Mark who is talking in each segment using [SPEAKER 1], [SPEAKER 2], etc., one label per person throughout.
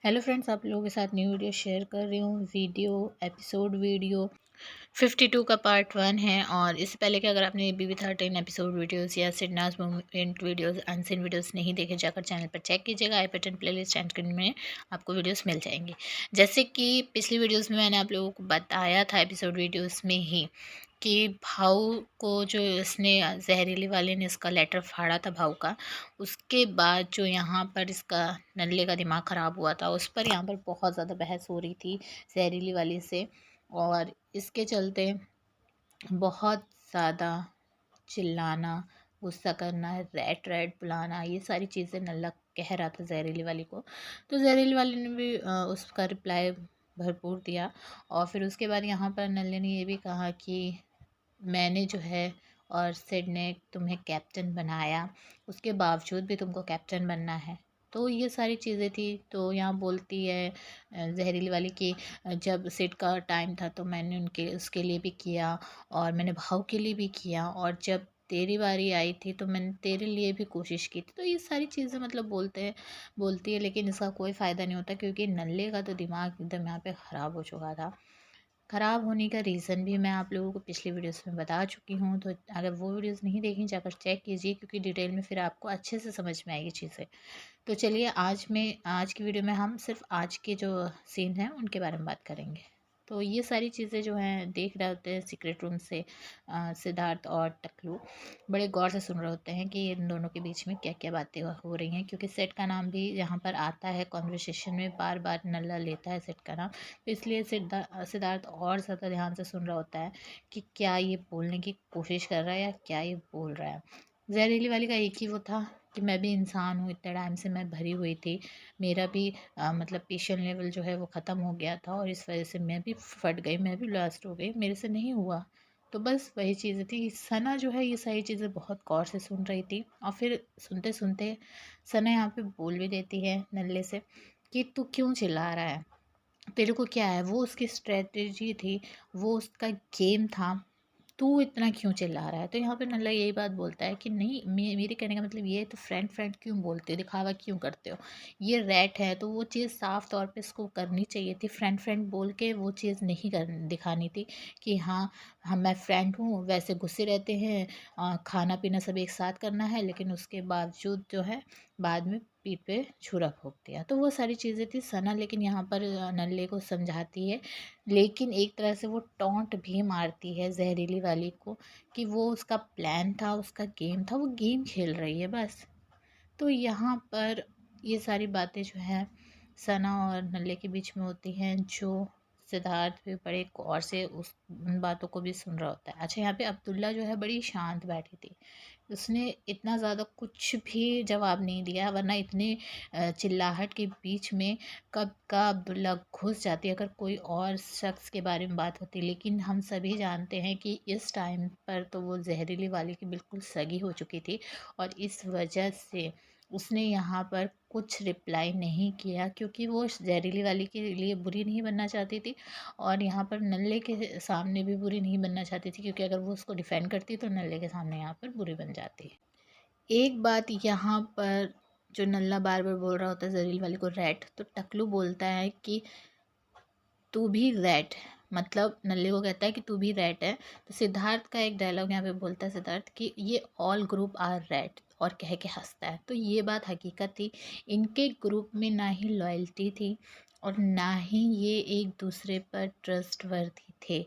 [SPEAKER 1] Hello friends, आप लोगों के साथ न्यू वीडियो शेयर कर रही हूँ। वीडियो 52 का पार्ट 1 है। और इससे पहले कि अगर आपने BB13 एपिसोड वीडियोस या Sidnaaz movement videos, unseen videos नहीं देखे, जाकर चैनल पर चेक कीजिएगा। आई बटन प्लेलिस्ट एंड स्क्रीन में आपको वीडियोस मिल जाएंगे। जैसे कि पिछली वीडियोस में मैंने आप लोगों को बताया था, एपिसोड वीडियोस में ही, कि भाऊ को जो इसने जहरीली वाले ने इसका लेटर फाड़ा था भाऊ का, उसके बाद जो यहाँ पर इसका नल्ले का दिमाग ख़राब हुआ था, उस पर यहाँ पर बहुत ज़्यादा बहस हो रही थी जहरीली वाली से। और इसके चलते बहुत ज़्यादा चिल्लाना, गुस्सा करना, रैट रैट बुलाना, ये सारी चीज़ें नल्ला कह रहा था जहरीली वाली को। तो जहरीली वाली ने भी उसका रिप्लाई भरपूर दिया। और फिर उसके बाद यहाँ पर नल्ले ने ये भी कहा कि मैंने जो है और सिड ने तुम्हें कैप्टन बनाया, उसके बावजूद भी तुमको कैप्टन बनना है। तो ये सारी चीज़ें थी। तो यहाँ बोलती है जहरीली वाली कि जब सिड का टाइम था तो मैंने उनके उसके लिए भी किया, और मैंने भाव के लिए भी किया, और जब तेरी बारी आई थी तो मैंने तेरे लिए भी कोशिश की थी। तो ये सारी चीज़ें मतलब बोलती है, लेकिन इसका कोई फ़ायदा नहीं होता, क्योंकि नल्ले का तो दिमाग एकदम यहाँ पे ख़राब हो चुका था। ख़राब होने का रीज़न भी मैं आप लोगों को पिछली वीडियोस में बता चुकी हूँ। तो अगर वो वीडियोस नहीं देखी, जाकर चेक कीजिए, क्योंकि डिटेल में फिर आपको अच्छे से समझ में आएगी चीज़ें। तो चलिए, आज की वीडियो में हम सिर्फ आज के जो सीन हैं उनके बारे में बात करेंगे। तो ये सारी चीज़ें जो हैं देख रहे होते हैं सीक्रेट रूम से सिद्धार्थ और टकलू बड़े गौर से सुन रहे होते हैं कि इन दोनों के बीच में क्या क्या बातें हो रही हैं, क्योंकि सेट का नाम भी यहाँ पर आता है कॉन्वर्सेशन में, बार बार नल्ला लेता है सेट का नाम। तो इसलिए सिद्धार्थ और ज़्यादा ध्यान से सुन रहा होता है कि क्या ये बोलने की कोशिश कर रहा है या क्या ये बोल रहा है। जहरीली वाली का एक ही वो था कि मैं भी इंसान हूँ, इतने टाइम से मैं भरी हुई थी, मेरा भी मतलब पेशेंट लेवल जो है वो ख़त्म हो गया था, और इस वजह से मैं भी फट गई, मैं भी लॉस्ट हो गई, मेरे से नहीं हुआ। तो बस वही चीज़ें थी। सना जो है ये सारी चीज़ें बहुत गौर से सुन रही थी, और फिर सुनते सुनते सना यहाँ पे बोल भी देती है नल्ले से कि तू क्यों चिल्ला रहा है, तेरे को क्या है। वो उसकी स्ट्रेटजी थी, वो उसका गेम था, तू इतना क्यों चिल्ला रहा है। तो यहाँ पे नल्ला यही बात बोलता है कि नहीं, मेरे कहने का मतलब ये है, तो फ्रेंड फ्रेंड क्यों बोलते हो, दिखावा क्यों करते हो। ये रैट है तो वो चीज़ साफ तौर पे इसको करनी चाहिए थी, फ्रेंड फ्रेंड बोल के वो चीज़ नहीं कर दिखानी थी कि हाँ हम मैं फ्रेंड हूँ, वैसे गुस्से रहते हैं, खाना पीना सब एक साथ करना है, लेकिन उसके बावजूद जो है बाद में पीठ पे छुरा फूंक दिया। तो वो सारी चीज़ें थी सना, लेकिन यहाँ पर नल्ले को समझाती है, लेकिन एक तरह से वो टॉन्ट भी मारती है जहरीली वाली को कि वो उसका प्लान था, उसका गेम था, वो गेम खेल रही है बस। तो यहाँ पर ये सारी बातें जो हैं सना और नल्ले के बीच में होती हैं, जो सिद्धार्थ भी बड़े गौर से उन बातों को भी सुन रहा होता है। अच्छा, यहाँ पे अब्दुल्ला जो है बड़ी शांत बैठी थी, उसने इतना ज़्यादा कुछ भी जवाब नहीं दिया, वरना इतने चिल्लाहट के बीच में कब का अब्दुल्ला घुस जाती अगर कोई और शख्स के बारे में बात होती। लेकिन हम सभी जानते हैं कि इस टाइम पर तो वो जहरीली वाली की बिल्कुल सगी हो चुकी थी, और इस वजह से उसने यहाँ पर कुछ रिप्लाई नहीं किया, क्योंकि वो जहरीली वाली के लिए बुरी नहीं बनना चाहती थी, और यहाँ पर नल्ले के सामने भी बुरी नहीं बनना चाहती थी, क्योंकि अगर वो उसको डिफेंड करती तो नल्ले के सामने यहाँ पर बुरी बन जाती। एक बात यहाँ पर, जो नल्ला बार बार बोल रहा होता है जहरीली वाली को रैट, तो टकलू बोलता है कि तू भी रैट, मतलब नल्ले को कहता है कि तू भी रैट है। तो सिद्धार्थ का एक डायलॉग यहाँ पे बोलता है सिद्धार्थ कि ये ऑल ग्रुप आर रैट, और कह के हंसता है। तो ये बात हकीकत थी, इनके ग्रुप में ना ही लॉयल्टी थी और ना ही ये एक दूसरे पर ट्रस्टवर्दी थे,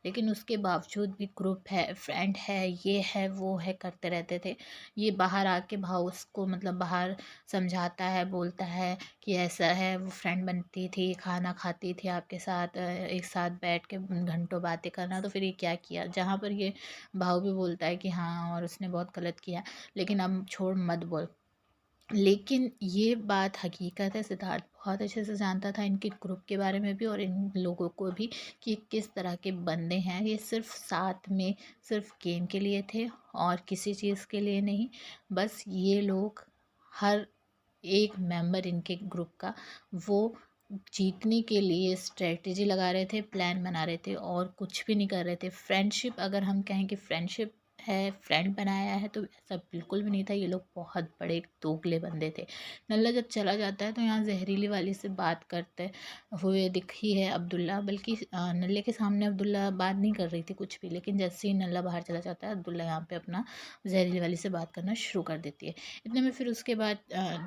[SPEAKER 1] लेकिन उसके बावजूद भी ग्रुप है, फ्रेंड है, ये है वो है करते रहते थे। ये बाहर आके भाव उसको मतलब बाहर समझाता है, बोलता है कि ऐसा है, वो फ्रेंड बनती थी, खाना खाती थी आपके साथ, एक साथ बैठ के घंटों बातें करना। तो फिर ये क्या किया, जहाँ पर ये भाव भी बोलता है कि हाँ और उसने बहुत गलत किया, लेकिन अब छोड़ मत बोल। लेकिन ये बात हकीकत है, सिद्धार्थ बहुत अच्छे से जानता था इनके ग्रुप के बारे में भी और इन लोगों को भी, कि किस तरह के बंदे हैं। ये सिर्फ साथ में सिर्फ गेम के लिए थे और किसी चीज़ के लिए नहीं। बस ये लोग, हर एक मेंबर इनके ग्रुप का, वो जीतने के लिए स्ट्रेटजी लगा रहे थे, प्लान बना रहे थे, और कुछ भी नहीं कर रहे थे। फ्रेंडशिप, अगर हम कहें कि फ्रेंडशिप है, फ्रेंड बनाया है, तो ऐसा बिल्कुल भी नहीं था। ये लोग बहुत बड़े दोगले बंदे थे। नल्ला जब चला जाता है तो यहाँ जहरीली वाली से बात करते हुए दिखी है अब्दुल्ला, बल्कि नल्ले के सामने अब्दुल्ला बात नहीं कर रही थी कुछ भी, लेकिन जैसे ही नल्ला बाहर चला जाता है अब्दुल्ला यहाँ पे अपना जहरीली वाली से बात करना शुरू कर देती है। इतने में फिर उसके बाद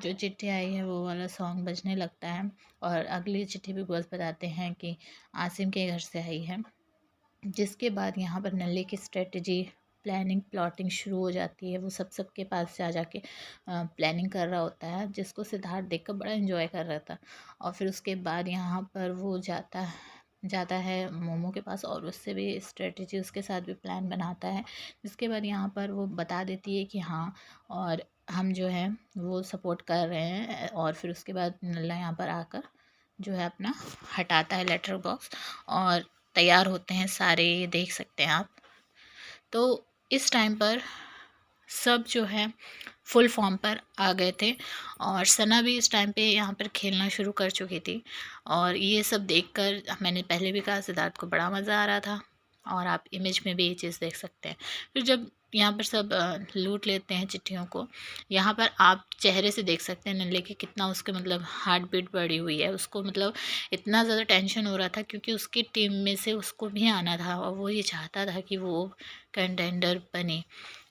[SPEAKER 1] जो चिट्ठी आई है वो वाला सॉन्ग बजने लगता है, और अगली चिट्ठी भी बस बताते हैं कि आसिम के घर से आई है। जिसके बाद यहाँ पर नल्ले की स्ट्रेटजी, प्लानिंग, प्लॉटिंग शुरू हो जाती है। वो सबके पास जा जाके प्लानिंग कर रहा होता है, जिसको सिद्धार्थ देखकर बड़ा एंजॉय कर रहा था। और फिर उसके बाद यहाँ पर वो जाता है मोमो के पास, और उससे भी स्ट्रेटजी, उसके साथ भी प्लान बनाता है। जिसके बाद यहाँ पर वो बता देती है कि हाँ, और हम जो है वो सपोर्ट कर रहे हैं। और फिर उसके बाद नल्ला यहाँ पर आकर जो है अपना हटाता है लेटर बॉक्स, और तैयार होते हैं सारे, ये देख सकते हैं आप। तो इस टाइम पर सब जो है फुल फॉर्म पर आ गए थे, और सना भी इस टाइम पे यहाँ पर खेलना शुरू कर चुकी थी। और ये सब देखकर मैंने पहले भी कहा, सिद्धार्थ को बड़ा मज़ा आ रहा था, और आप इमेज में भी ये चीज़ देख सकते हैं। फिर जब यहाँ पर सब लूट लेते हैं चिट्ठियों को, यहाँ पर आप चेहरे से देख सकते हैं नल्ले की कितना उसके मतलब हार्ट बीट बढ़ी हुई है। उसको मतलब इतना ज़्यादा टेंशन हो रहा था, क्योंकि उसकी टीम में से उसको भी आना था, और वो ये चाहता था कि वो कंटेंडर बने,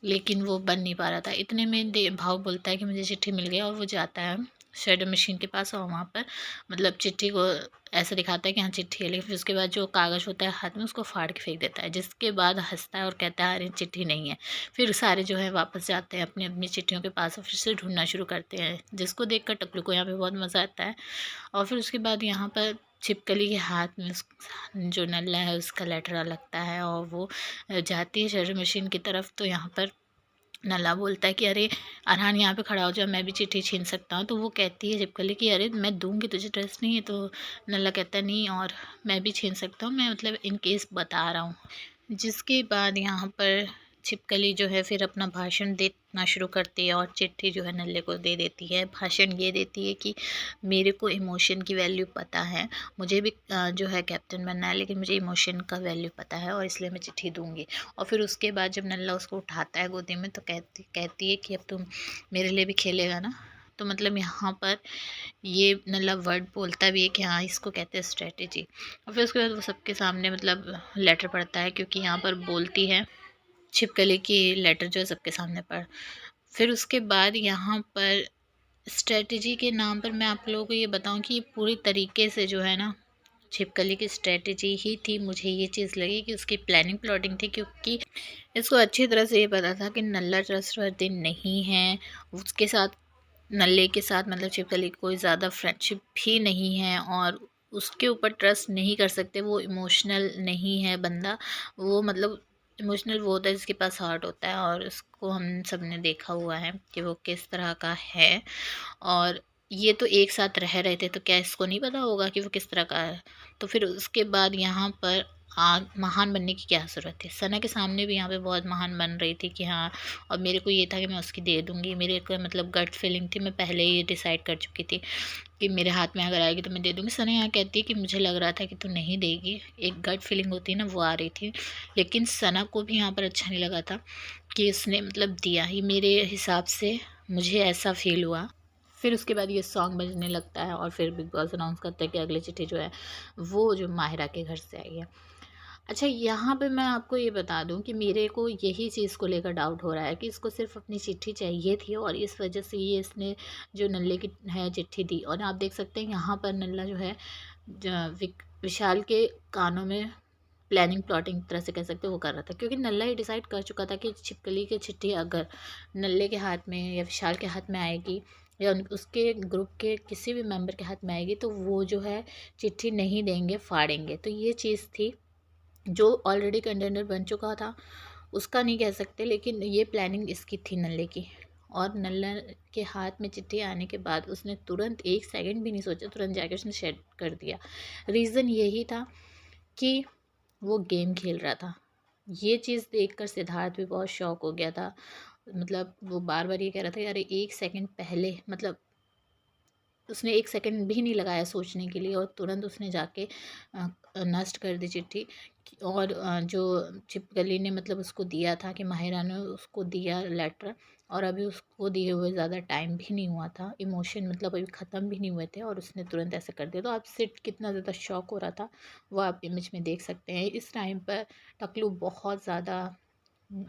[SPEAKER 1] लेकिन वो बन नहीं पा रहा था। इतने में भाव बोलता है कि मुझे चिट्ठी मिल गई, और वो जाता है शेडो मशीन के पास, और वहाँ पर मतलब चिट्ठी को ऐसा दिखाता है कि हाँ चिट्ठी है, लेकिन फिर उसके बाद जो कागज़ होता है हाथ में, उसको फाड़ के फेंक देता है। जिसके बाद हंसता है और कहता है अरे चिट्ठी नहीं है। फिर सारे जो है वापस जाते हैं अपनी अपनी चिट्ठियों के पास, और फिर से ढूंढना शुरू करते हैं, जिसको देख कर टकलू को यहाँ पे बहुत मज़ा आता है। और फिर उसके बाद यहाँ पर छिपकली के हाथ में जो नल्ला है उसका लेटर लगता है, और वो जाती है शेडो मशीन की तरफ। तो यहाँ पर नल्ला बोलता है कि अरे अरहान यहाँ पे खड़ा हो जाओ, मैं भी चिट्ठी छीन सकता हूँ। तो वो कहती है छिपकली कि अरे मैं दूंगी, तुझे ट्रस्ट नहीं है? तो नल्ला कहता है नहीं, और मैं भी छीन सकता हूँ, मैं मतलब इन केस बता रहा हूँ। जिसके बाद यहाँ पर छिपकली जो है फिर अपना भाषण देना शुरू करती है, और चिट्ठी जो है नल्ले को दे देती है। भाषण ये देती है कि मेरे को इमोशन की वैल्यू पता है, मुझे भी जो है कैप्टन बनना है, लेकिन मुझे इमोशन का वैल्यू पता है, और इसलिए मैं चिट्ठी दूंगी। और फिर उसके बाद जब नल्ला उसको उठाता है गोदी में, तो कहती है कि अब तुम मेरे लिए भी खेलेगा ना। तो मतलब यहाँ पर ये नल्ला वर्ड बोलता भी है कि हाँ, इसको कहते हैं स्ट्रेटेजी। और फिर उसके बाद वो सबके सामने मतलब लेटर पढ़ता है, क्योंकि यहाँ पर बोलती है छिपकली की लेटर जो है सबके सामने पढ़। फिर उसके बाद यहाँ पर स्ट्रेटेजी के नाम पर मैं आप लोगों को ये बताऊं कि ये पूरी तरीके से जो है ना छिपकली की स्ट्रेटेजी ही थी। मुझे ये चीज़ लगी कि उसकी प्लानिंग प्लॉटिंग थी, क्योंकि इसको अच्छी तरह से ये पता था कि नल्ला ट्रस्टवर्दी नहीं है। उसके साथ, नल्ले के साथ मतलब छिपकली की कोई ज़्यादा फ्रेंडशिप भी नहीं है, और उसके ऊपर ट्रस्ट नहीं कर सकते। वो इमोशनल नहीं है बंदा, वो मतलब इमोशनल वो होता है जिसके पास हार्ट होता है, और उसको हम सब ने देखा हुआ है कि वो किस तरह का है। और ये तो एक साथ रह रहे थे, तो क्या इसको नहीं पता होगा कि वो किस तरह का है? तो फिर उसके बाद यहाँ पर महान बनने की क्या ज़रूरत है? सना के सामने भी यहाँ पे बहुत महान बन रही थी कि हाँ, और मेरे को ये था कि मैं उसकी दे दूँगी। मेरे को मतलब गट फीलिंग थी, मैं पहले ही डिसाइड कर चुकी थी कि मेरे हाथ में अगर आएगी तो मैं दे दूँगी। सना यहाँ कहती है कि मुझे लग रहा था कि तू नहीं देगी, एक गट फीलिंग होती है ना, वो आ रही थी। लेकिन सना को भी यहाँ पर अच्छा नहीं लगा था कि उसने मतलब दिया ही, मेरे हिसाब से मुझे ऐसा फ़ील हुआ। फिर उसके बाद ये सॉन्ग बजने लगता है, और फिर बिग बॉस अनाउंस करता है कि अगली चिट्ठी जो है वो जो माहिरा के घर से आई है। अच्छा, यहाँ पे मैं आपको ये बता दूँ कि मेरे को यही चीज़ को लेकर डाउट हो रहा है कि इसको सिर्फ़ अपनी चिट्ठी चाहिए थी, और इस वजह से ये इसने जो नल्ले की है चिट्ठी दी। और आप देख सकते हैं यहाँ पर नल्ला जो है विशाल के कानों में प्लानिंग प्लॉटिंग तरह से कह सकते हैं वो कर रहा था, क्योंकि नल्ला ये डिसाइड कर चुका था कि छिपकली की चिट्ठी अगर नल्ले के हाथ में या विशाल के हाथ में आएगी, या उसके ग्रुप के किसी भी मेंबर के हाथ में आएगी, तो वो जो है चिट्ठी नहीं देंगे, फाड़ेंगे। तो ये चीज़ थी, जो ऑलरेडी कंटेंडर बन चुका था उसका नहीं कह सकते, लेकिन ये प्लानिंग इसकी थी नल्ले की। और नल्ला के हाथ में चिट्ठी आने के बाद उसने तुरंत एक सेकंड भी नहीं सोचा, तुरंत जाके उसने शेयर कर दिया। रीज़न यही था कि वो गेम खेल रहा था। ये चीज़ देखकर सिद्धार्थ भी बहुत शॉक हो गया था। मतलब वो बार बार ये कह रहा था, अरे एक सेकंड पहले, मतलब उसने एक सेकंड भी नहीं लगाया सोचने के लिए, और तुरंत उसने जाके नष्ट कर दी चिट्ठी। और जो छिपकली ने मतलब उसको दिया था कि माहिरा ने उसको दिया लेटर, और अभी उसको दिए हुए ज़्यादा टाइम भी नहीं हुआ था, इमोशन मतलब अभी ख़त्म भी नहीं हुए थे और उसने तुरंत ऐसे कर दिया। तो आप सिट कितना ज़्यादा शॉक हो रहा था वो आप इमेज में देख सकते हैं। इस टाइम पर टकलू बहुत ज़्यादा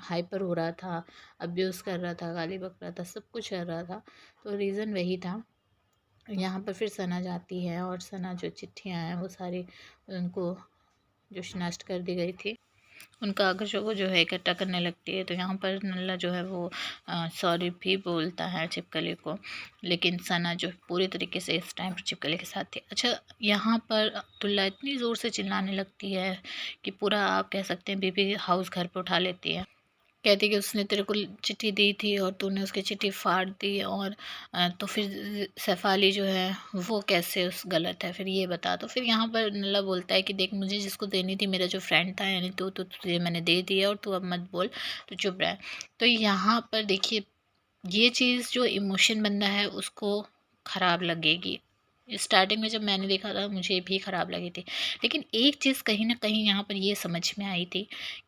[SPEAKER 1] हाइपर हो रहा था, अब्यूज़ कर रहा था, गाली बक रहा था, सब कुछ कर रहा था। तो रीज़न वही था। यहाँ पर फिर सना जाती है और सना जो चिट्ठियाँ हैं वो सारी उनको जो नष्ट कर दी गई थी उन कागज़ों को जो है इकट्ठा करने लगती है। तो यहाँ पर नल्ला जो है वो सॉरी भी बोलता है छिपकली को, लेकिन सना जो पूरी तरीके से इस टाइम पर छिपकली के साथ थी। अच्छा, यहाँ पर अब्दुल्ला इतनी ज़ोर से चिल्लाने लगती है कि पूरा आप कह सकते हैं बीबी हाउस घर पे उठा लेती है। कहती कि उसने तेरे को चिट्ठी दी थी और तूने उसकी चिट्ठी फाड़ दी, और तो फिर शेफाली जो है वो कैसे उस गलत है, फिर ये बता। तो फिर यहाँ पर नल्ला बोलता है कि देख, मुझे जिसको देनी थी मेरा जो फ्रेंड था, यानी तो तुझे मैंने दे दी है और तू अब मत बोल, तो चुप रह। तो यहाँ पर देखिए, ये चीज़ जो इमोशन बंदा है उसको ख़राब लगेगी। स्टार्टिंग में जब मैंने देखा था मुझे भी ख़राब लगी थी, लेकिन एक चीज़ कहीं ना कहीं यहाँ पर ये समझ में आई थी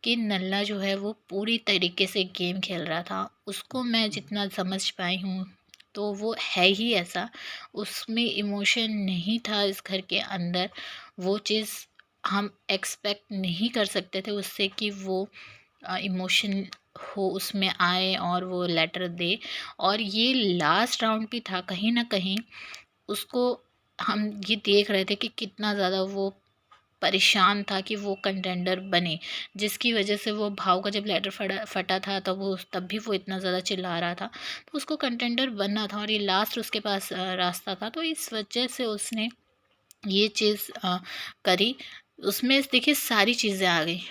[SPEAKER 1] कि नल्ला जो है वो पूरी तरीके से गेम खेल रहा था। उसको मैं जितना समझ पाई हूँ तो वो है ही ऐसा, उसमें इमोशन नहीं था इस घर के अंदर। वो चीज़ हम एक्सपेक्ट नहीं कर सकते थे उससे कि वो इमोशन हो उसमें आए और वो लेटर दे। और ये लास्ट राउंड भी था, कहीं ना कहीं उसको हम ये देख रहे थे कि कितना ज़्यादा वो परेशान था कि वो कंटेंडर बने, जिसकी वजह से वो भाव का जब लेटर फटा था तब भी वो इतना ज़्यादा चिल्ला रहा था। तो उसको कंटेंडर बनना था और ये लास्ट उसके पास रास्ता था, तो इस वजह से उसने ये चीज़ करी। उसमें देखिए सारी चीज़ें आ गई।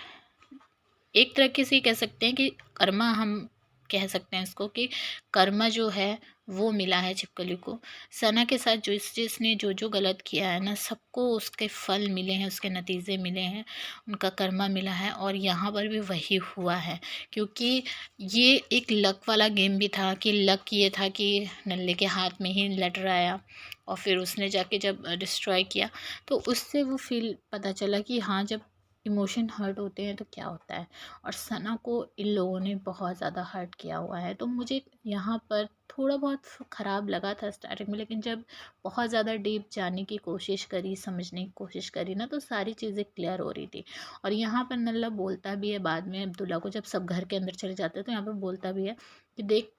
[SPEAKER 1] एक तरीके से कह सकते हैं कि कर्मा, हम कह सकते हैं इसको कि कर्मा जो है वो मिला है छिपकली को। सना के साथ जो जिसने जो जो गलत किया है ना, सबको उसके फल मिले हैं, उसके नतीजे मिले हैं, उनका कर्मा मिला है। और यहाँ पर भी वही हुआ है, क्योंकि ये एक लक वाला गेम भी था कि लक ये था कि नल्ले के हाथ में ही लेटर आया और फिर उसने जाके जब डिस्ट्रॉय किया तो उससे वो फील पता चला कि हाँ, जब इमोशन हर्ट होते हैं तो क्या होता है। और सना को इन लोगों ने बहुत ज़्यादा हर्ट किया हुआ है। तो मुझे यहाँ पर थोड़ा बहुत ख़राब लगा था स्टार्टिंग में, लेकिन जब बहुत ज़्यादा डीप जाने की कोशिश करी, समझने की कोशिश करी ना, तो सारी चीज़ें क्लियर हो रही थी। और यहाँ पर नल्ला बोलता भी है बाद में अब्दुल्ला को, जब सब घर के अंदर चले जाते हैं तो यहाँ पर बोलता भी है कि देख,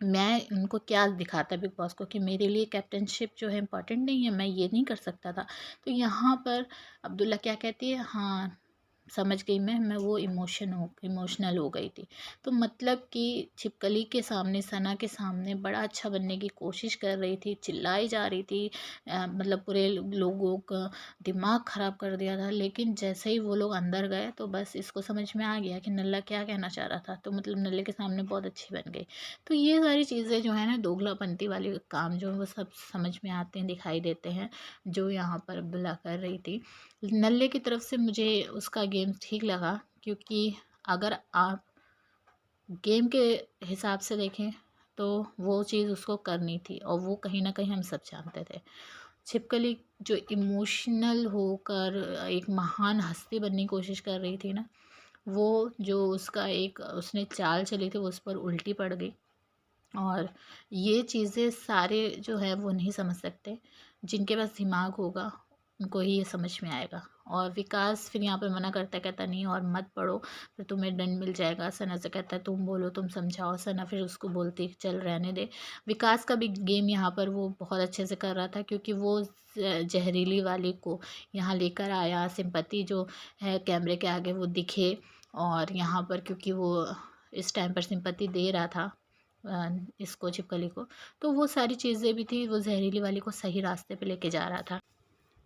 [SPEAKER 1] मैं उनको क्या दिखाता बिग बॉस को कि मेरे लिए कैप्टनशिप जो है इम्पॉर्टेंट नहीं है, मैं ये नहीं कर सकता था। तो यहाँ पर अब्दुल्ला क्या कहती है, हाँ समझ गई मैं वो इमोशनल हो गई थी। तो मतलब कि छिपकली के सामने, सना के सामने बड़ा अच्छा बनने की कोशिश कर रही थी, चिल्लाई जा रही थी, मतलब पूरे लोगों का दिमाग ख़राब कर दिया था। लेकिन जैसे ही वो लोग अंदर गए तो बस इसको समझ में आ गया कि नल्ला क्या कहना चाह रहा था, तो मतलब नल्ले के सामने बहुत अच्छी बन गई। तो ये सारी चीज़ें जो है ना, दोगलापंती वाले काम जो है वो सब समझ में आते हैं, दिखाई देते हैं, जो यहाँ पर अब्दुल्ला कर रही थी। नल्ले की तरफ से मुझे उसका गेम ठीक लगा, क्योंकि अगर आप गेम के हिसाब से देखें तो वो चीज़ उसको करनी थी, और वो कहीं ना कहीं हम सब जानते थे। छिपकली जो इमोशनल होकर एक महान हस्ती बनने की कोशिश कर रही थी ना, वो जो उसका एक उसने चाल चली थी वो उस पर उल्टी पड़ गई। और ये चीज़ें सारे जो है वो नहीं समझ सकते, जिनके पास दिमाग होगा उनको ही ये समझ में आएगा। और विकास फिर यहाँ पे मना करता है, कहता नहीं और मत पढ़ो, फिर तुम्हें दंड मिल जाएगा। सना से कहता है तुम बोलो, तुम समझाओ। सना फिर उसको बोलती है चल रहने दे। विकास का भी गेम यहाँ पर वो बहुत अच्छे से कर रहा था, क्योंकि वो जहरीली वाली को यहाँ लेकर आया, सिंपैथी जो है कैमरे के आगे वो दिखे। और यहाँ पर क्योंकि वो इस टाइम पर सिंपैथी दे रहा था इसको, छिपकली को, तो वो सारी चीज़ें भी थी, वो जहरीली वाली को सही रास्ते पे लेके जा रहा था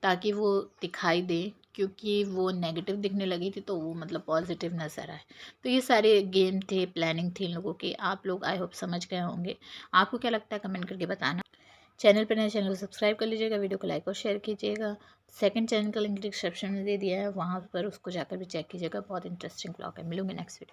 [SPEAKER 1] ताकि वो दिखाई दे, क्योंकि वो नेगेटिव दिखने लगी थी तो वो मतलब पॉजिटिव नज़र आए। तो ये सारे गेम थे, प्लानिंग थी इन लोगों की। आप लोग आई होप समझ गए होंगे। आपको क्या लगता है कमेंट करके बताना। चैनल पर नए, चैनल को सब्सक्राइब कर लीजिएगा, वीडियो को लाइक और शेयर कीजिएगा। सेकंड चैनल का लिंक डिस्क्रिप्शन में दे दिया है, वहाँ पर उसको जाकर भी चेक कीजिएगा, बहुत इंटरेस्टिंग ब्लॉग है। मिलूंगी नेक्स्ट वीडियो।